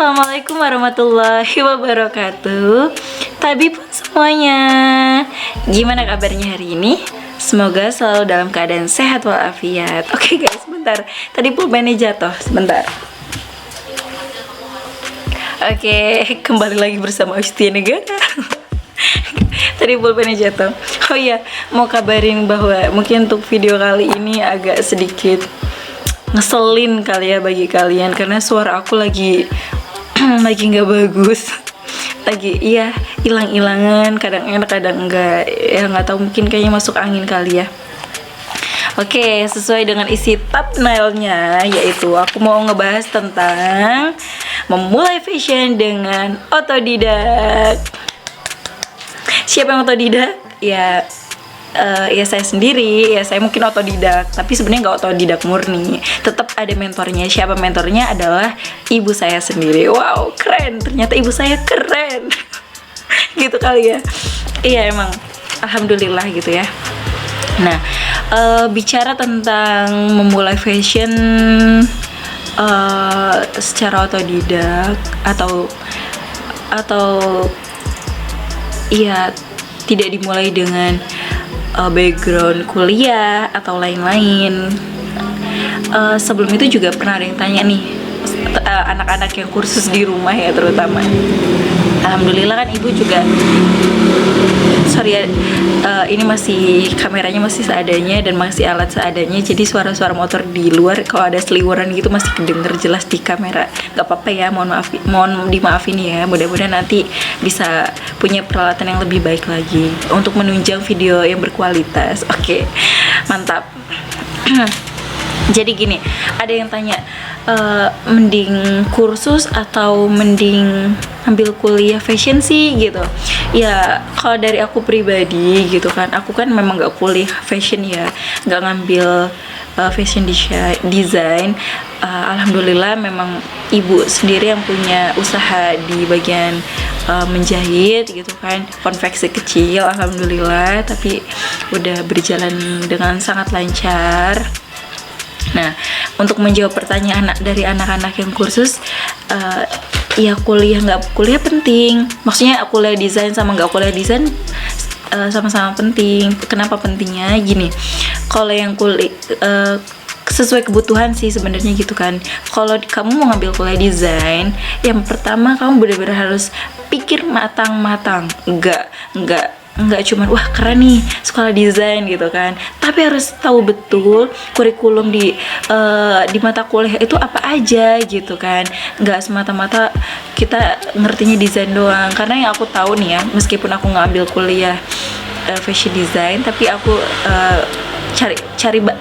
Assalamualaikum warahmatullahi wabarakatuh. Tabi pun semuanya. Gimana kabarnya hari ini? Semoga selalu dalam keadaan sehat walafiat. Oke guys, sebentar. Tadi pulpennya jatuh, sebentar. Oke, kembali lagi bersama Ustia Negara. Tadi pulpennya jatuh. Oh iya, mau kabarin bahwa mungkin untuk video kali ini agak sedikit ngeselin kali ya bagi kalian, karena suara aku lagi lagi nggak bagus, lagi hilang-hilangan, kadang enak kadang enggak ya, nggak tahu, mungkin kayaknya masuk angin kali ya. Oke, sesuai dengan isi thumbnailnya, yaitu aku mau ngebahas tentang memulai fashion dengan otodidak. Siapa yang otodidak? Ya saya sendiri, ya saya mungkin otodidak, tapi sebenarnya nggak otodidak murni, tetap ada mentornya. Siapa mentornya? Adalah ibu saya sendiri. Wow, keren, ternyata ibu saya keren. Gitu kali ya. Iya emang, alhamdulillah gitu ya. Nah, bicara tentang memulai fashion secara otodidak atau iya, tidak dimulai dengan background kuliah atau lain-lain. Sebelum itu juga pernah ada yang tanya nih, anak-anak yang kursus di rumah ya terutama. Alhamdulillah kan ibu juga, sorry ya, ini masih kameranya masih seadanya dan masih alat seadanya, jadi suara-suara motor di luar kalau ada seliweran gitu masih kedenger jelas di kamera. Gak apa-apa ya, mohon dimaafin ya. Mudah-mudahan nanti bisa punya peralatan yang lebih baik lagi untuk menunjang video yang berkualitas. Oke, mantap. Jadi gini, ada yang tanya, mending kursus atau mending ambil kuliah fashion sih gitu. Ya kalau dari aku pribadi gitu kan, aku kan memang gak kuliah fashion ya, gak ngambil fashion design. Alhamdulillah memang ibu sendiri yang punya usaha di bagian menjahit gitu kan, konveksi kecil, alhamdulillah, tapi udah berjalan dengan sangat lancar. Nah, untuk menjawab pertanyaan dari anak-anak yang kursus, ya kuliah nggak kuliah penting. Maksudnya kuliah desain sama nggak kuliah desain sama-sama penting. Kenapa pentingnya? Gini, kalau yang sesuai kebutuhan sih sebenarnya gitu kan. Kalau kamu mau ngambil kuliah desain, yang pertama kamu benar-benar harus pikir matang-matang. Enggak cuman wah keren nih sekolah desain gitu kan, tapi harus tahu betul kurikulum di mata kuliah itu apa aja gitu kan. Enggak semata-mata kita ngertinya desain doang, karena yang aku tahu nih ya, meskipun aku ngambil kuliah fashion design, tapi aku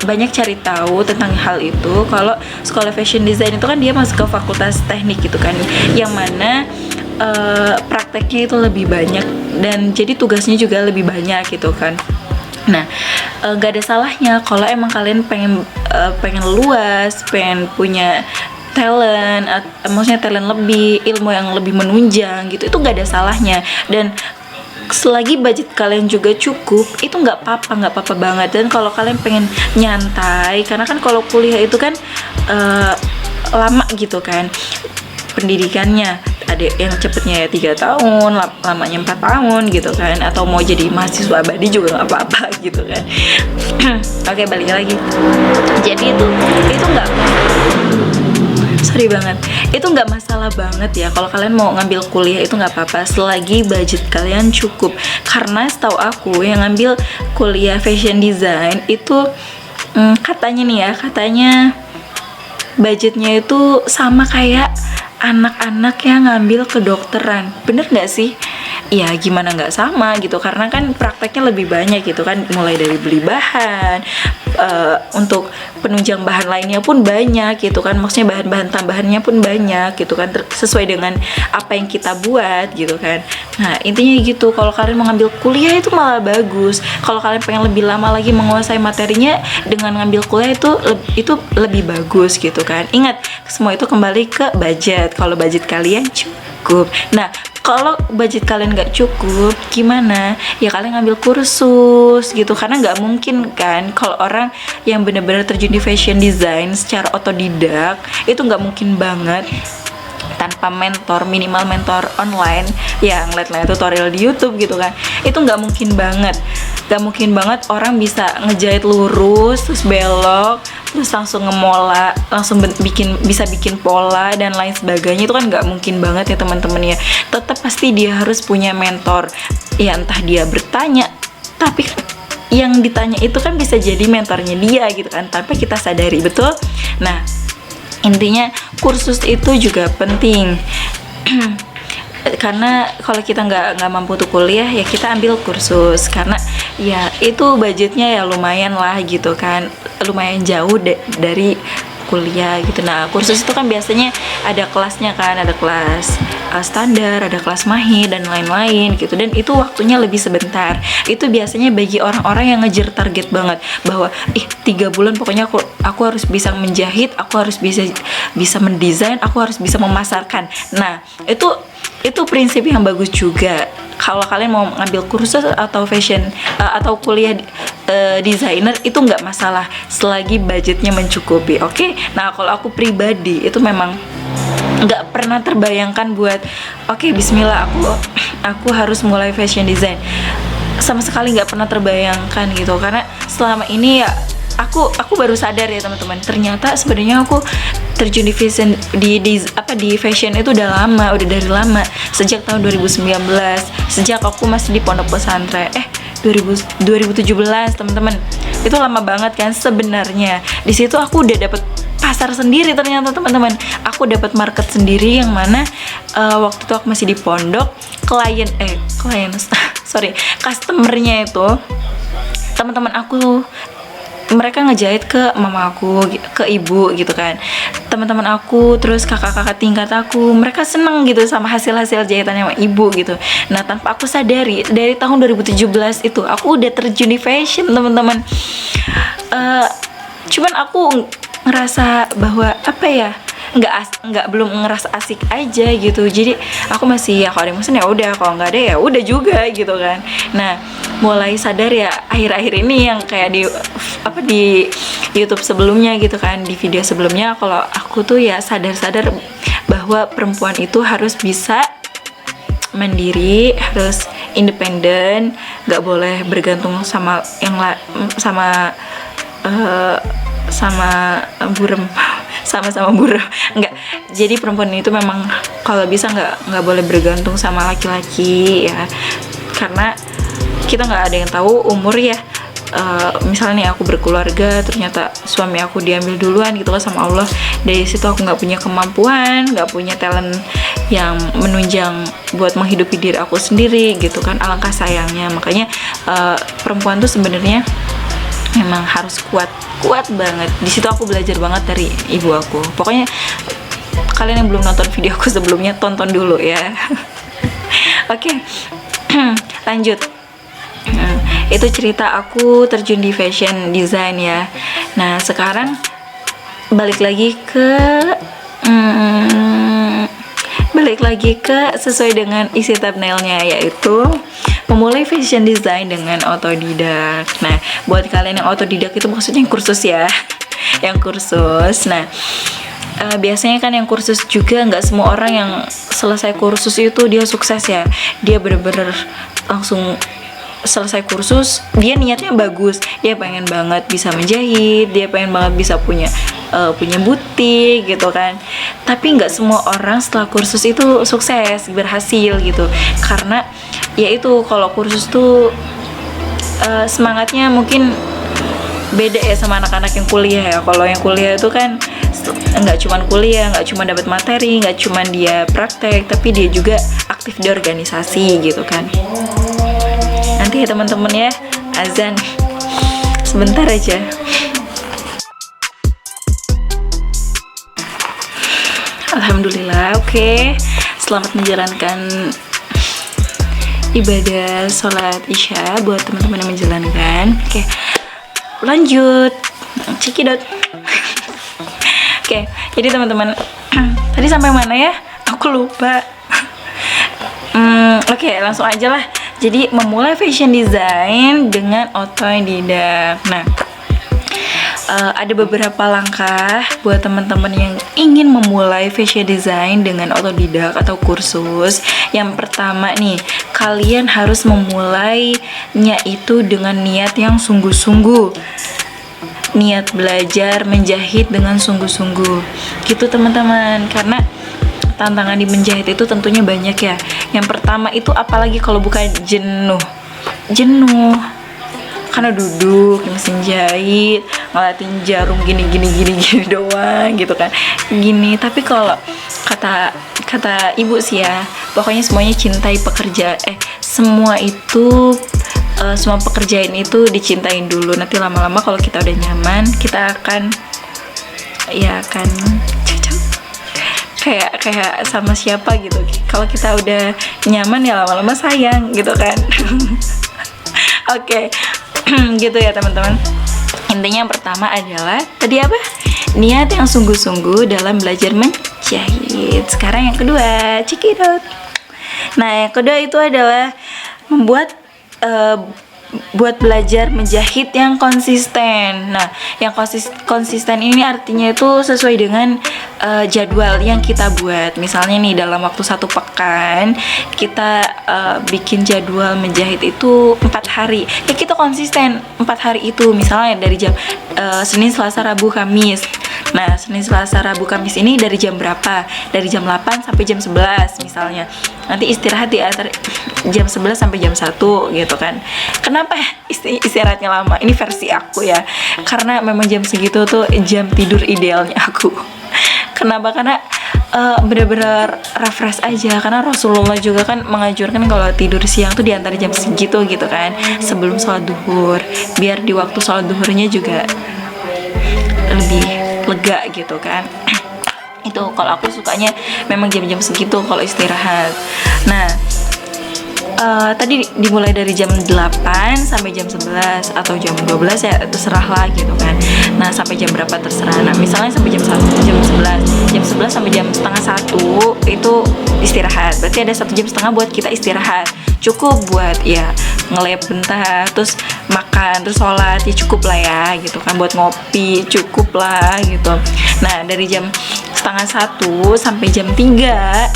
banyak cari tahu tentang hal itu. Kalau sekolah fashion design itu kan dia masuk ke fakultas teknik gitu kan, yang mana prakteknya itu lebih banyak dan jadi tugasnya juga lebih banyak gitu kan. Nah, gak ada salahnya kalau emang kalian pengen luas, pengen punya talent, maksudnya talent lebih, ilmu yang lebih menunjang gitu, itu gak ada salahnya. Dan selagi budget kalian juga cukup, itu nggak apa-apa banget. Dan kalau kalian pengen nyantai, karena kan kalau kuliah itu kan lama gitu kan pendidikannya, ada yang cepetnya ya 3 tahun, lamanya 4 tahun gitu kan, atau mau jadi mahasiswa abadi juga nggak apa-apa gitu kan. Oke, balik lagi. Jadi itu nggak, sorry banget, itu nggak masalah banget ya kalau kalian mau ngambil kuliah, itu nggak apa-apa selagi budget kalian cukup. Karena setahu aku yang ngambil kuliah fashion design itu katanya nih ya, katanya budgetnya itu sama kayak anak-anak yang ngambil kedokteran. Bener nggak sih? Ya gimana nggak sama gitu, karena kan prakteknya lebih banyak gitu kan, mulai dari beli bahan, untuk penunjang bahan lainnya pun banyak gitu kan, maksudnya bahan-bahan tambahannya pun banyak gitu kan, sesuai dengan apa yang kita buat gitu kan. Nah intinya gitu, kalau kalian mau ngambil kuliah itu malah bagus. Kalau kalian pengen lebih lama lagi menguasai materinya, dengan ngambil kuliah itu lebih bagus gitu kan. Ingat, semua itu kembali ke budget. Kalau budget kalian cukup. Nah, kalau budget kalian nggak cukup, gimana? Ya kalian ngambil kursus gitu, karena nggak mungkin kan kalau orang yang benar-benar terjun di fashion design secara otodidak, itu nggak mungkin banget tanpa mentor, minimal mentor online yang ngeliat tutorial di YouTube gitu kan, itu nggak mungkin banget orang bisa ngejahit lurus terus belok terus langsung ngemola, langsung bisa bikin pola dan lain sebagainya. Itu kan nggak mungkin banget ya teman-teman ya. Tetap pasti dia harus punya mentor ya, entah dia bertanya, tapi kan yang ditanya itu kan bisa jadi mentornya dia gitu kan, tanpa kita sadari, betul. Nah, intinya kursus itu juga penting. Karena kalau kita nggak mampu tuh kuliah, ya kita ambil kursus, karena ya itu budgetnya ya lumayan lah gitu kan, lumayan jauh dari kuliah gitu. Nah, kursus itu kan biasanya ada kelasnya kan, ada kelas standar, ada kelas mahir dan lain-lain gitu, dan itu waktunya lebih sebentar. Itu biasanya bagi orang-orang yang ngejar target banget, bahwa 3 bulan pokoknya aku harus bisa menjahit, aku harus bisa mendesain, aku harus bisa memasarkan. Nah, itu prinsip yang bagus juga. Kalau kalian mau ngambil kursus atau fashion atau kuliah desainer, itu nggak masalah selagi budgetnya mencukupi, oke? Nah, kalau aku pribadi itu memang nggak pernah terbayangkan buat bismillah aku harus mulai fashion design. Sama sekali nggak pernah terbayangkan gitu, karena selama ini ya aku baru sadar ya teman-teman, ternyata sebenarnya aku terjun di fashion di fashion itu udah dari lama, sejak tahun 2019, sejak aku masih di pondok pesantren 2017 teman-teman. Itu lama banget kan sebenarnya. Di situ aku udah dapet pasar sendiri ternyata teman-teman. Aku dapat market sendiri, yang mana waktu itu aku masih di pondok, customernya itu teman-teman aku, mereka ngejahit ke mama aku, ke ibu gitu kan, teman-teman aku, terus kakak-kakak tingkat aku, mereka seneng gitu sama hasil-hasil jahitannya sama ibu gitu. Nah, tanpa aku sadari, dari tahun 2017 itu aku udah terjun di fashion teman-teman. Cuman aku ngerasa bahwa belum ngerasa asik aja gitu. Jadi aku masih ya kalau ada yang ya udah, kalau nggak ada ya udah juga gitu kan. Nah, mulai sadar ya akhir-akhir ini, yang kayak di YouTube sebelumnya gitu kan, di video sebelumnya, kalau aku tuh ya sadar bahwa perempuan itu harus bisa mandiri, harus independen, nggak boleh bergantung sama buram enggak. Jadi perempuan itu memang kalau bisa nggak boleh bergantung sama laki-laki ya, karena kita nggak ada yang tahu umur ya. Misalnya nih aku berkeluarga, ternyata suami aku diambil duluan gitu kan sama Allah. Dari situ aku nggak punya kemampuan, nggak punya talent yang menunjang buat menghidupi diri aku sendiri gitu kan. Alangkah sayangnya. Makanya perempuan tuh sebenarnya memang harus kuat banget. Di situ aku belajar banget dari ibu aku. Pokoknya kalian yang belum nonton video aku sebelumnya, tonton dulu ya. Oke. Lanjut. Itu cerita aku terjun di fashion design ya. Nah, sekarang balik lagi ke sesuai dengan isi thumbnailnya, yaitu memulai fashion design dengan otodidak. Nah, buat kalian yang otodidak itu maksudnya yang kursus ya. Yang kursus. Nah, biasanya kan yang kursus juga nggak semua orang yang selesai kursus itu dia sukses ya. Dia bener-bener langsung selesai kursus, dia niatnya bagus, dia pengen banget bisa menjahit, dia pengen banget bisa punya butik gitu kan. Tapi nggak semua orang setelah kursus itu sukses, berhasil gitu. Karena ya itu, kalau kursus tuh semangatnya mungkin beda ya sama anak-anak yang kuliah ya. Kalau yang kuliah itu kan nggak cuman kuliah, nggak cuma dapat materi, nggak cuma dia praktek, tapi dia juga aktif di organisasi gitu kan. Nanti ya teman-teman ya, azan sebentar aja. Alhamdulillah, oke. Selamat menjalankan ibadah sholat isya buat teman-teman yang menjalankan. Oke, lanjut. Cekidot. Oke, jadi teman-teman, tadi sampai mana ya? Aku lupa. Oke, langsung aja lah. Jadi memulai fashion design dengan otodidak. Nah, ada beberapa langkah buat teman-teman yang ingin memulai fashion design dengan otodidak atau kursus. Yang pertama nih, kalian harus memulainya itu dengan niat yang sungguh-sungguh. Niat belajar menjahit dengan sungguh-sungguh gitu teman-teman, karena tantangan di menjahit itu tentunya banyak ya. Yang pertama itu apalagi kalau bukan jenuh karena duduk di mesin jahit ngeliatin jarum gini doang gitu kan, gini. Tapi kalau kata ibu sih ya, pokoknya semuanya cintai pekerjaan, semua itu semua pekerjaan itu dicintain dulu. Nanti lama-lama kalau kita udah nyaman, kita akan cocok kayak sama siapa gitu. Kalau kita udah nyaman ya lama-lama sayang gitu kan. Oke. Gitu ya teman-teman. Intinya yang pertama adalah tadi apa? Niat yang sungguh-sungguh dalam belajar menjahit. Sekarang yang kedua, cekidot. Nah, yang kedua itu adalah buat belajar menjahit yang konsisten. Nah, yang konsisten ini artinya itu sesuai dengan jadwal yang kita buat. Misalnya nih dalam waktu 1 pekan kita bikin jadwal menjahit itu 4 hari. Ya kita konsisten 4 hari itu. Misalnya dari jam Senin, Selasa, Rabu, Kamis. Nah, Senin, Selasa, Rabu, Kamis ini dari jam berapa? Dari jam 8 sampai jam 11 misalnya. Nanti istirahat di antara jam 11 sampai jam 1 gitu kan. Kenapa istirahatnya lama? Ini versi aku ya. Karena memang jam segitu tuh jam tidur idealnya aku. Kenapa? Karena benar-benar refresh aja. Karena Rasulullah juga kan menganjurkan kalau tidur siang tuh di antara jam segitu gitu kan, sebelum sholat duhur, biar di waktu sholat duhurnya juga lebih lega gitu kan. Itu kalau aku sukanya memang jam-jam segitu kalau istirahat. Nah, tadi dimulai dari jam 8 sampai jam 11 atau jam 12 ya terserah lah gitu kan. Nah, sampai jam berapa terserah. Nah, misalnya sampai jam 1, jam 11 sampai jam setengah 1 itu istirahat. Berarti ada 1,5 jam buat kita istirahat. Cukup buat ya ngelep bentar, terus makan, terus sholat, ya cukup lah ya gitu kan. Buat ngopi cukup lah gitu. Nah, dari jam setengah 1 sampai jam 3,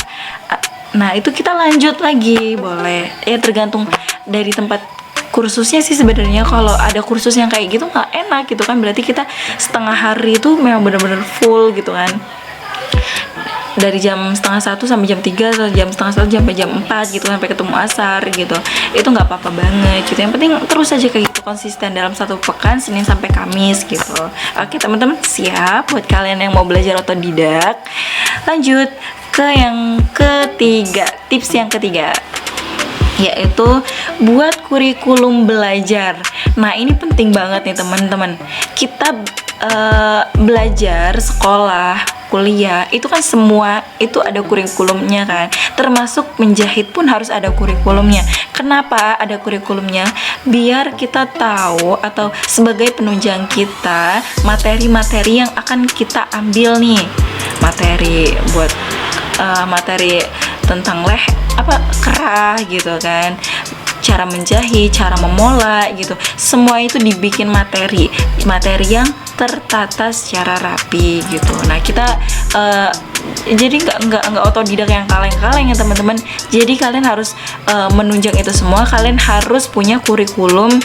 nah itu kita lanjut lagi, boleh ya, tergantung dari tempat kursusnya sih sebenarnya. Kalau ada kursus yang kayak gitu nggak enak gitu kan, berarti kita setengah hari itu memang benar-benar full gitu kan, dari jam setengah 1 sampai jam 3 atau jam setengah 1 sampai jam 4 gitu, sampai ketemu asar gitu. Itu nggak apa-apa banget gitu. Yang penting terus aja kayak gitu, konsisten dalam 1 pekan, Senin sampai Kamis gitu. Oke teman-teman, siap buat kalian yang mau belajar otodidak. Lanjut ke yang ketiga, tips yang ketiga, yaitu buat kurikulum belajar. Nah, ini penting banget nih teman-teman. Kita belajar sekolah, kuliah, itu kan semua itu ada kurikulumnya kan. Termasuk menjahit pun harus ada kurikulumnya. Kenapa ada kurikulumnya? Biar kita tahu atau sebagai penunjang kita materi-materi yang akan kita ambil nih. Materi buat materi tentang kerah gitu kan, cara menjahit, cara memola gitu. Semua itu dibikin materi yang tertata secara rapi gitu. Nah, kita jadi nggak otodidak yang kaleng-kaleng ya teman-teman. Jadi kalian harus menunjang itu semua. Kalian harus punya kurikulumnya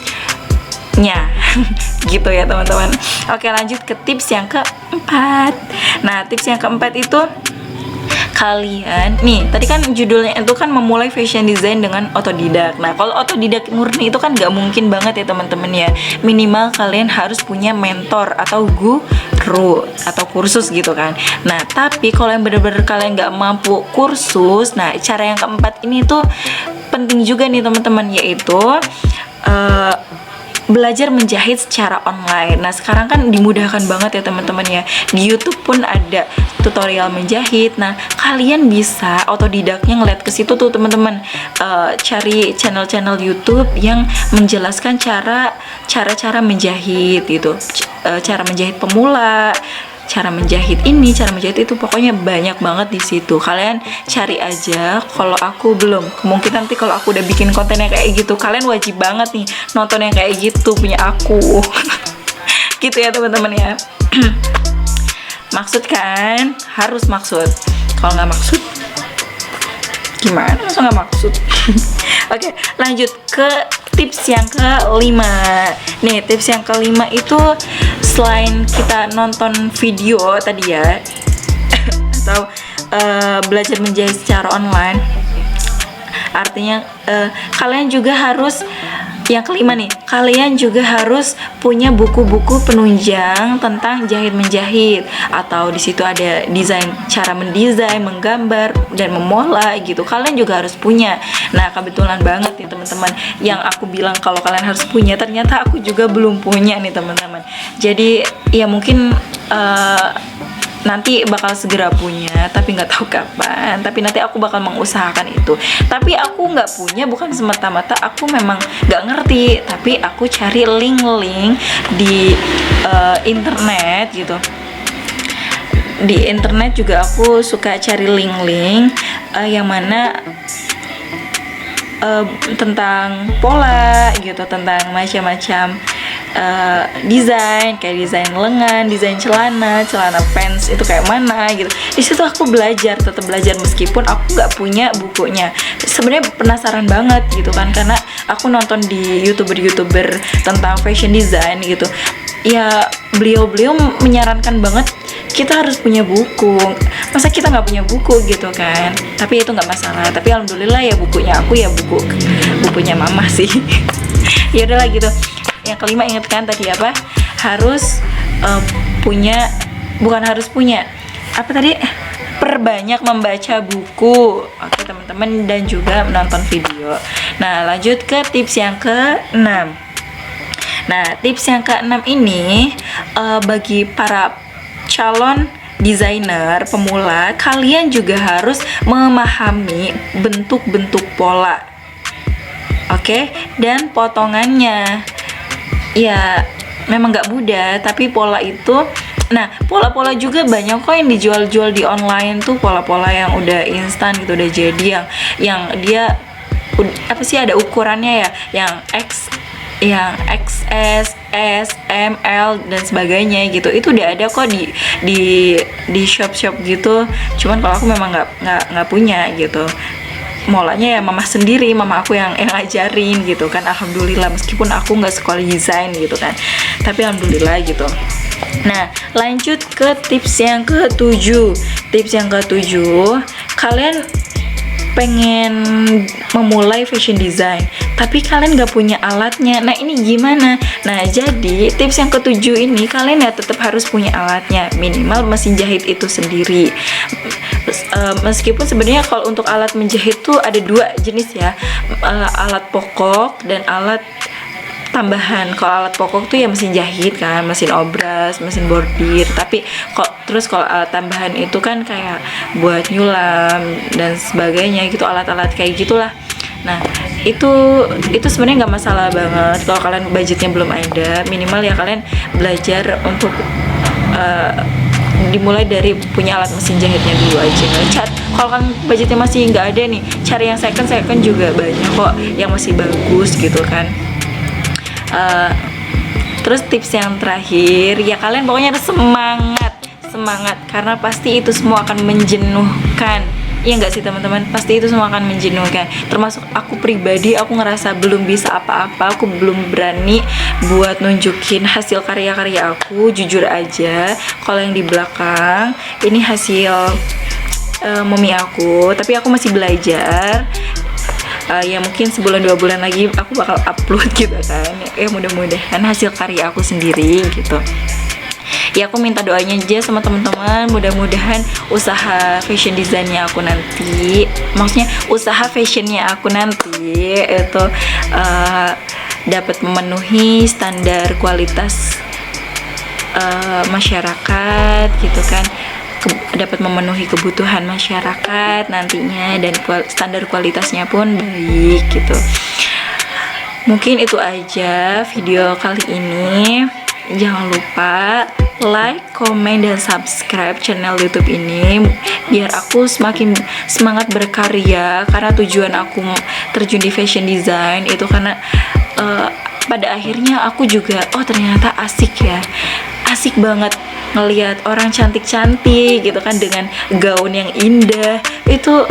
gitu ya teman-teman. Oke, lanjut ke tips yang keempat. Nah, tips yang keempat itu kalian nih, tadi kan judulnya itu kan memulai fashion design dengan otodidak. Nah, kalau otodidak murni itu kan nggak mungkin banget ya teman-teman ya. Minimal kalian harus punya mentor atau guru atau kursus gitu kan. Nah, tapi kalau yang bener-bener kalian nggak mampu kursus, nah cara yang keempat ini tuh penting juga nih teman-teman, yaitu belajar menjahit secara online. Nah, sekarang kan dimudahkan banget ya teman-teman ya. Di YouTube pun ada tutorial menjahit. Nah, kalian bisa otodidaknya ngeliat ke situ tuh teman-teman. Cari channel-channel YouTube yang menjelaskan cara-cara menjahit gitu. Cara menjahit pemula, cara menjahit ini, cara menjahit itu, pokoknya banyak banget di situ. Kalian cari aja. Kalau aku belum, kemungkinan nanti kalau aku udah bikin konten yang kayak gitu, kalian wajib banget nih nonton yang kayak gitu punya aku. gitu ya teman-teman ya. Maksud kan, harus maksud. Kalau nggak maksud, gimana? Masa nggak maksud? Oke, lanjut ke tips yang kelima. Nih, tips yang kelima itu selain kita nonton video tadi ya, atau belajar menjahit secara online, artinya kalian juga harus, yang kelima nih, kalian juga harus punya buku-buku penunjang tentang jahit menjahit, atau di situ ada desain, cara mendesain, menggambar dan memola gitu. Kalian juga harus punya. Nah, kebetulan banget nih teman-teman, yang aku bilang kalau kalian harus punya, ternyata aku juga belum punya nih teman-teman. Jadi ya mungkin nanti bakal segera punya, tapi nggak tahu kapan. Tapi nanti aku bakal mengusahakan itu. Tapi aku nggak punya bukan semata-mata aku memang nggak ngerti, tapi aku cari link-link di internet gitu. Di internet juga aku suka cari link-link yang mana tentang pola gitu, tentang macam-macam desain, kayak desain lengan, desain celana pants itu kayak mana gitu. Di situ aku belajar, tetap belajar meskipun aku nggak punya bukunya. Sebenarnya penasaran banget gitu kan, karena aku nonton di youtuber tentang fashion design gitu. Ya beliau menyarankan banget kita harus punya buku. Masa kita nggak punya buku gitu kan? Tapi itu nggak masalah. Tapi alhamdulillah ya bukunya aku ya bukunya mama sih. Ya udahlah gitu. Yang kelima, ingat kan tadi apa? Harus punya, bukan harus punya. Apa tadi? Perbanyak membaca buku. Oke teman-teman, dan juga menonton video. Nah, lanjut ke tips yang ke-6. Nah, tips yang ke-6 ini bagi para calon desainer pemula, kalian juga harus memahami bentuk-bentuk pola. Oke, dan potongannya. Ya, memang nggak mudah, tapi pola itu, nah pola-pola juga banyak kok yang dijual-jual di online tuh, pola-pola yang udah instan gitu, udah jadi yang dia apa sih, ada ukurannya ya, yang XS, S, M, L dan sebagainya gitu. Itu udah ada kok di shop-shop gitu. Cuman kalau aku memang nggak punya gitu. Molanya ya mama sendiri, mama aku yang ngajarin gitu kan. Alhamdulillah, meskipun aku nggak sekolah desain gitu kan, tapi alhamdulillah gitu. Nah, lanjut ke tips yang ke-7. Tips yang ke-7, kalian pengen memulai fashion design tapi kalian gak punya alatnya. Nah, ini gimana? Nah, jadi tips yang ke-7 ini kalian ya tetap harus punya alatnya, minimal mesin jahit itu sendiri. Meskipun sebenarnya kalau untuk alat menjahit tuh ada 2 jenis ya, alat pokok dan alat tambahan. Kalau alat pokok tuh ya mesin jahit kan, mesin obras, mesin bordir. Tapi kalau alat tambahan itu kan kayak buat nyulam dan sebagainya gitu, alat-alat kayak gitulah. Nah, itu sebenarnya nggak masalah banget kalau kalian budgetnya belum ada. Minimal ya kalian belajar untuk dimulai dari punya alat mesin jahitnya dulu aja. Kalau kan budgetnya masih nggak ada nih, cari yang second juga banyak kok yang masih bagus gitu kan. Terus tips yang terakhir ya, kalian pokoknya harus semangat karena pasti itu semua akan menjenuhkan. Iya nggak sih teman-teman? Pasti itu semua akan menjenuhkan. Termasuk aku pribadi, aku ngerasa belum bisa apa-apa, aku belum berani buat nunjukin hasil karya-karya aku. Jujur aja, kalau yang di belakang ini hasil mami aku, tapi aku masih belajar. Ya mungkin sebulan 2 bulan lagi aku bakal upload gitu kan. Ya mudah-mudahan hasil karya aku sendiri gitu. Ya aku minta doanya aja sama teman-teman, mudah-mudahan usaha fashion desainnya aku nanti, maksudnya usaha fashionnya aku nanti itu dapat memenuhi standar kualitas masyarakat gitu kan, dapat memenuhi kebutuhan masyarakat nantinya, dan standar kualitasnya pun baik gitu. Mungkin itu aja video kali ini. Jangan lupa like, komen, dan subscribe channel YouTube ini biar aku semakin semangat berkarya, karena tujuan aku terjun di fashion design itu karena pada akhirnya aku juga, oh ternyata asik ya, asik banget ngelihat orang cantik-cantik gitu kan dengan gaun yang indah. Itu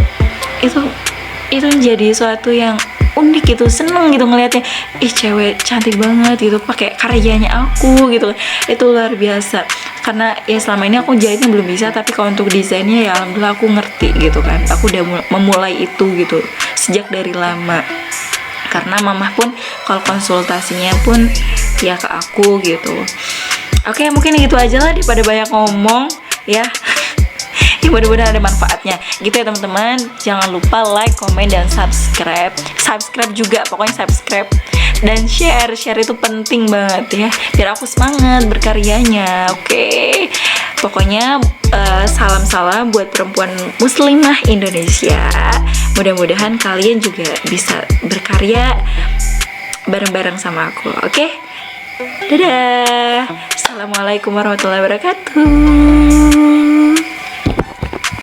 jadi suatu yang unik gitu, seneng gitu ngelihatnya. Ih, cewek cantik banget gitu pakai karyanya aku gitu. Itu luar biasa. Karena ya selama ini aku jahitnya belum bisa, tapi kalau untuk desainnya ya alhamdulillah aku ngerti gitu kan. Aku udah memulai itu gitu sejak dari lama. Karena mamah pun kalau konsultasinya pun ya ke aku gitu. Oke, mungkin gitu aja lah daripada banyak ngomong ya. Ya mudah-mudahan ada manfaatnya gitu ya teman-teman. Jangan lupa like, komen, dan subscribe juga, pokoknya subscribe dan share itu penting banget ya, biar aku semangat berkaryanya. Oke. Pokoknya salam buat perempuan muslimah Indonesia. Mudah-mudahan kalian juga bisa berkarya bareng-bareng sama aku. Oke. Dadah. Assalamualaikum warahmatullahi wabarakatuh.